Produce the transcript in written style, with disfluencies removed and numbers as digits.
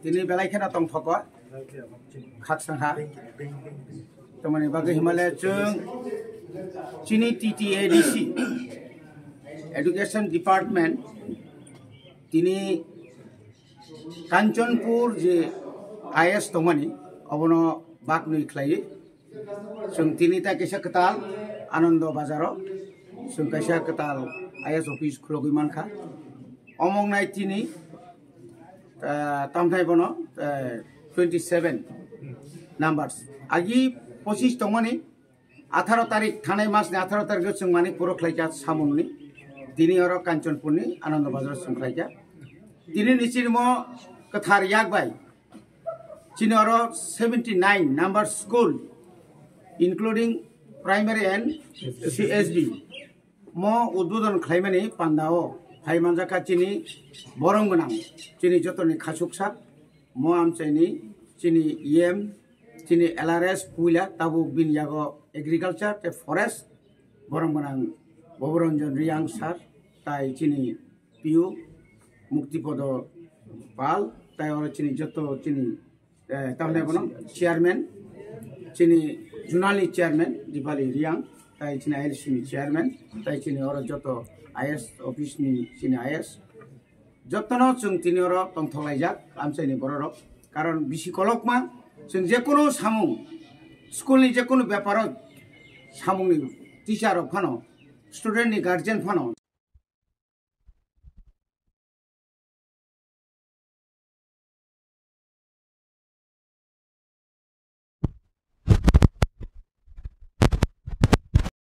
Tini belaikena tong thoko khak sangha tomani bagai Himalaya chung chini TTADC Education Department tini Kanchanpur je IS tomani abono bak nui khlai chung tini ta kaisa ketal Anando Bazaro chung kaisa ketal IS office khulogui mankha omong nai tini tamthai bono 27 numbers agi 25 tomani 18 tarik thanai mas ni 18 tarik chung mani puro khlaika samungni tini oro Kanchanpur ni Anando Bazar chung khlaika tini nichirmo kathar yakbai chini oro 79 number school including primary and CSB mo udbodon khlaimani pandao Haimanjaka chini borong gonang chini jotoni khasuksak mo amchaini chini EM chini LRS puila tabuk bin yago agriculture te forest borong gonang Boboranjan Riang sar tai chini PU Muktipodo Pal tai ora chini joto chini tamne bono chairman chini Junali chairman Dipali Riang tai chini ILC chairman tai chini ora joto IS office ni chini IS jotono chung tini oro tongthlaijak amchaini borok karon bisi kolokma chung jekono samung school ni jekono byaparo samung ni teacher rok phano student ni guardian phano